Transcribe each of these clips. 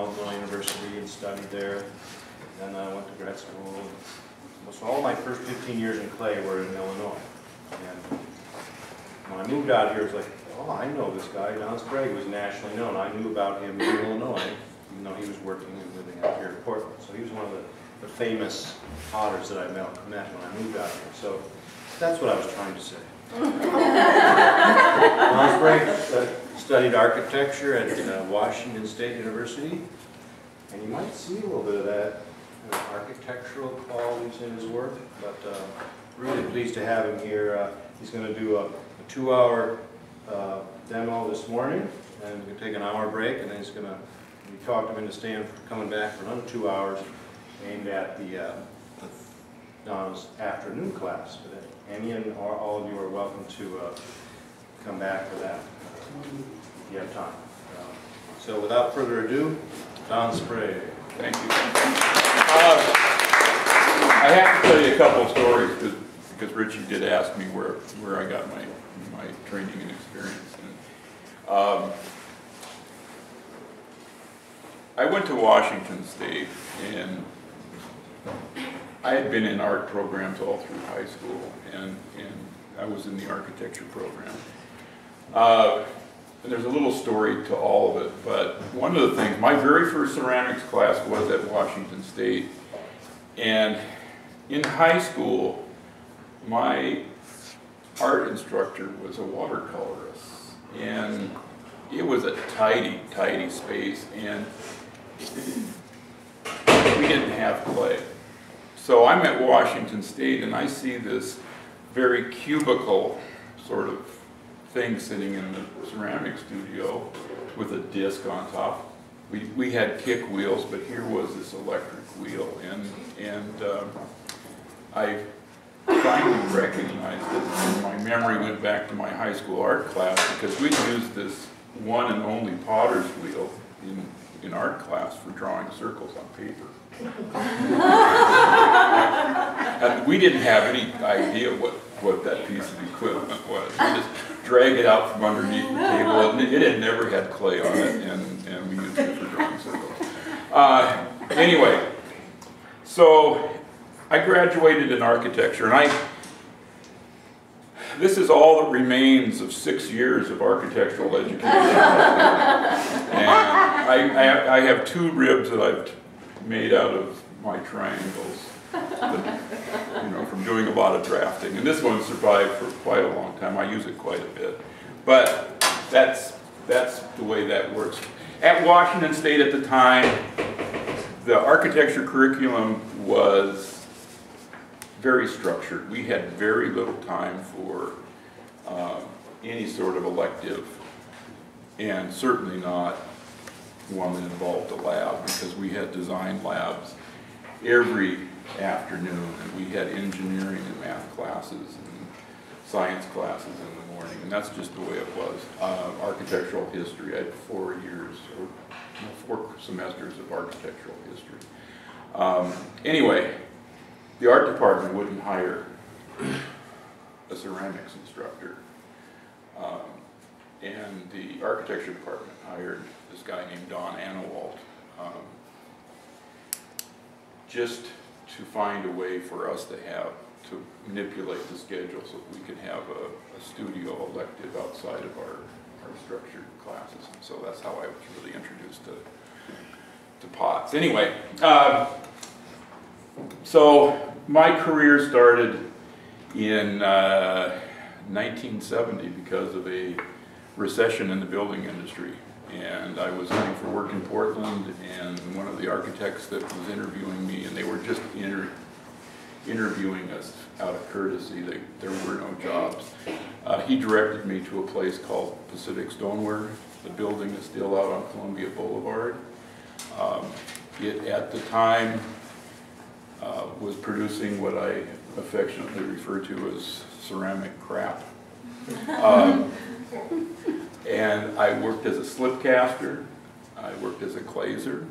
Illinois University and studied there. Then I went to grad school. So all my first 15 years in clay were in Illinois. And when I moved out here, it was like, oh, I know this guy. Don Sprague was nationally known. I knew about him in Illinois, even though he was working and living out here in Portland. So he was one of the famous potters that I met when I moved out here. So that's what I was trying to say. Don Sprague studied architecture at Washington State University, and you might see a little bit of that architectural qualities in his work, but really pleased to have him here. He's going to do a 2-hour demo this morning, and we're going to take an hour break, and then we talked him into staying, coming back for another 2 hours aimed at Don's afternoon class. But any and all of you are welcome to come back for that if you have time. So without further ado, Don Sprague. Thank you. I have to tell you a couple of stories because Richie did ask me where I got my training and experience. And, I went to Washington State, and I had been in art programs all through high school, and I was in the architecture program. And there's a little story to all of it, but one of the things, my very first ceramics class was at Washington State, and in high school, my art instructor was a watercolorist, and it was a tidy, tidy space, and we didn't have clay. So I'm at Washington State, and I see this very cubicle sort of thing sitting in the ceramic studio with a disc on top. We had kick wheels, but here was this electric wheel, and I finally recognized it, and my memory went back to my high school art class because we'd used this one and only potter's wheel in art class for drawing circles on paper. And we didn't have any idea what that piece of equipment was. We just drag it out from underneath the table, and it had never had clay on it, and we used it for drawing circles. Anyway, so I graduated in architecture, and this is all that remains of 6 years of architectural education. And I have 2 ribs that I've made out of my triangles, from doing a lot of drafting. And this one survived for quite a long time. I use it quite a bit. But that's the way that works. At Washington State at the time, the architecture curriculum was very structured. We had very little time for any sort of elective, and certainly not one that involved a lab, because we had design labs every afternoon, and we had engineering and math classes and science classes in the morning, and that's just the way it was. Architectural history, I had 4 years, or 4 semesters of architectural history. Anyway, the art department wouldn't hire a ceramics instructor, and the architecture department hired this guy named Don Anawalt, just to find a way for us to manipulate the schedule so that we could have a studio elective outside of our structured classes. And so that's how I was really introduced to pots. Anyway, so my career started in 1970 because of a recession in the building industry. And I was looking for work in Portland, and one of the architects that was interviewing me, and they were just interviewing us out of courtesy, there were no jobs. He directed me to a place called Pacific Stoneware. The building is still out on Columbia Boulevard. It, at the time, was producing what I affectionately refer to as ceramic crap. And I worked as a slip caster, I worked as a glazer,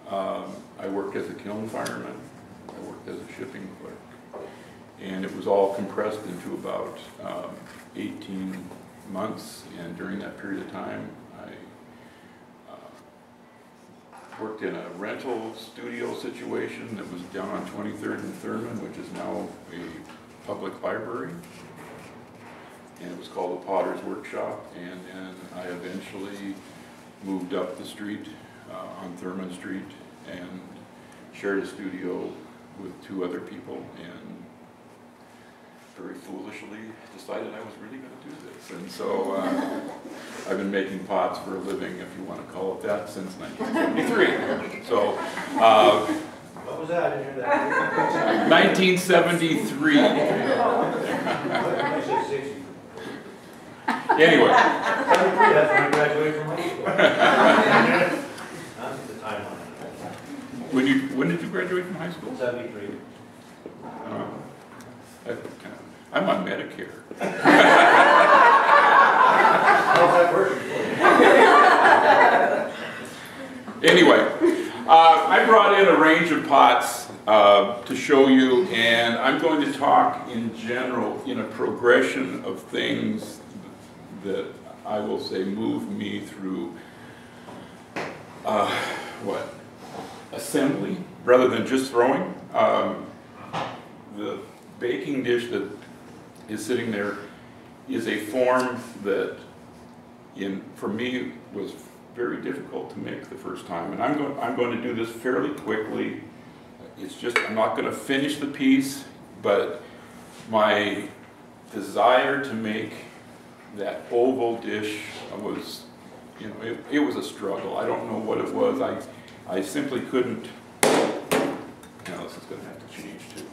I worked as a kiln fireman, I worked as a shipping clerk. And it was all compressed into about 18 months, and during that period of time I worked in a rental studio situation that was down on 23rd and Thurman, which is now a public library. And it was called the Potter's Workshop. And then I eventually moved up the street on Thurman Street and shared a studio with 2 other people, and very foolishly decided I was really going to do this. And so I've been making pots for a living, if you want to call it that, since 1973. So What was that? I didn't hear that. 1973. I said 60. Anyway. 73, that's when I graduated from high school. That's the timeline. When did you graduate from high school? 73. I'm on Medicare. How's that working for you? Anyway, I brought in a range of pots to show you, and I'm going to talk in general in a progression of things that I will say move me through assembly rather than just throwing. The baking dish that is sitting there is a form that for me was very difficult to make the first time, and I'm going to do this fairly quickly. It's just, I'm not going to finish the piece, but my desire to make that oval dish was, it was a struggle. I don't know what it was. I simply couldn't. Now this is going to have to change too.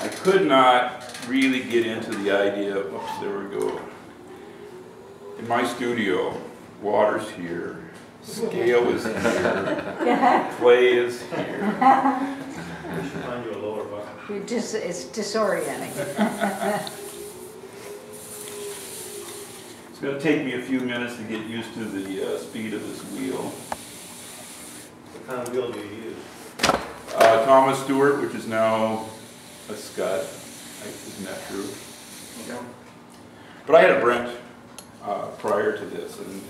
I could not really get into the idea of, oops, there we go. In my studio, water's here, scale is here, clay is here. We should find you a lower bucket. It's disorienting. It's going to take me a few minutes to get used to the speed of this wheel. What kind of wheel do you use? Thomas Stewart, which is now a Scud. Isn't that true? Yeah. But I had a Brent prior to this, and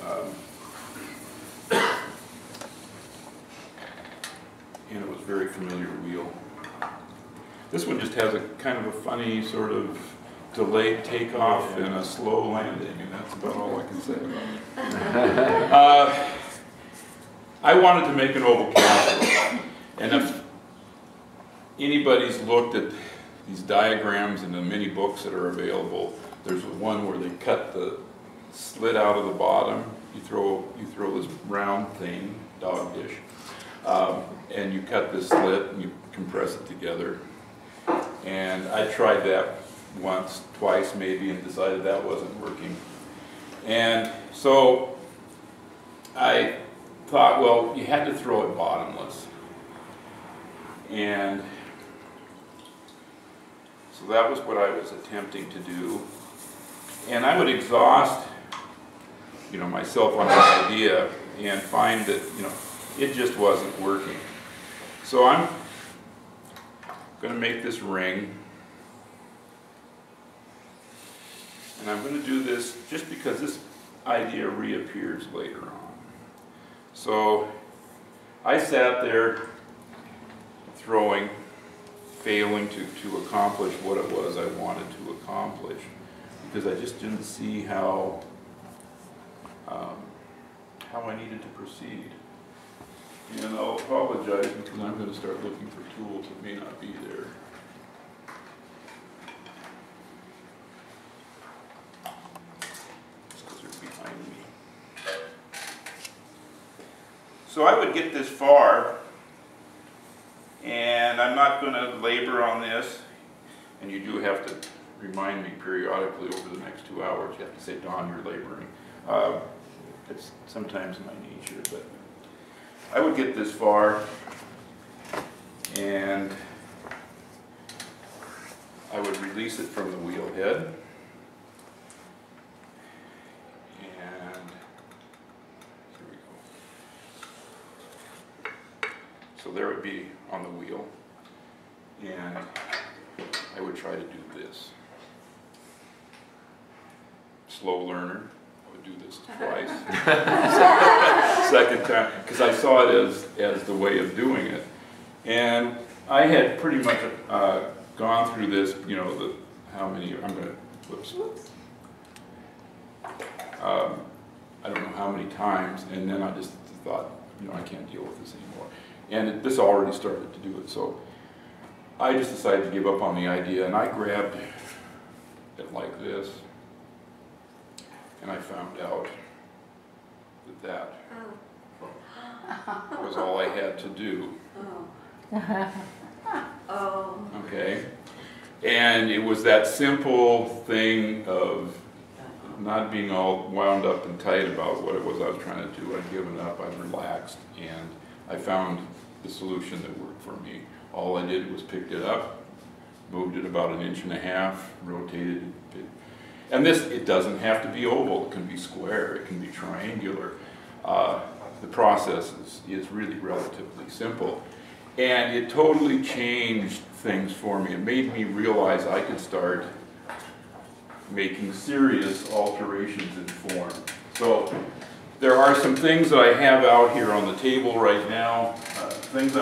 it was a very familiar wheel. This one just has a kind of a funny sort of delayed takeoff and a slow landing, and that's about all I can say about it. I wanted to make an oval castle, and if anybody's looked at these diagrams in the many books that are available, there's one where they cut the slit out of the bottom. You throw this round thing, dog dish, and you cut this slit and you compress it together. And I tried that once, twice maybe, and decided that wasn't working. And so I thought, well, you had to throw it bottomless. And so that was what I was attempting to do. And I would exhaust, myself on this idea and find that, it just wasn't working. So I'm going to make this ring. And I'm going to do this just because this idea reappears later on. So I sat there throwing, failing to accomplish what it was I wanted to accomplish, because I just didn't see how I needed to proceed. And I'll apologize because I'm going to start looking for tools that may not be there. Just because they're behind me. So I would get this far, and I'm not going to labor on this, and you do have to remind me periodically over the next 2 hours. You have to say, Don, you're laboring. It's sometimes my nature, but I would get this far, and I would release it from the wheel head, and here we go. So there it would be on the wheel, and I would try to do this. Slow learner, I would do this twice. Second time, because I saw it as the way of doing it. And I had pretty much gone through this, you know, how many, I'm going to, whoops. I don't know how many times, and then I just thought, you know, I can't deal with this anymore. And this already started to do it, so I just decided to give up on the idea, and I grabbed it like this, and I found out that was all I had to do. Okay? And it was that simple thing of not being all wound up and tight about what it was I was trying to do. I'd given up, I'd relaxed, and I found the solution that worked for me. All I did was picked it up, moved it about 1.5 inches, rotated it. And this, it doesn't have to be oval, it can be square, it can be triangular. The process is really relatively simple. And it totally changed things for me. It made me realize I could start making serious alterations in form. So there are some things that I have out here on the table right now, things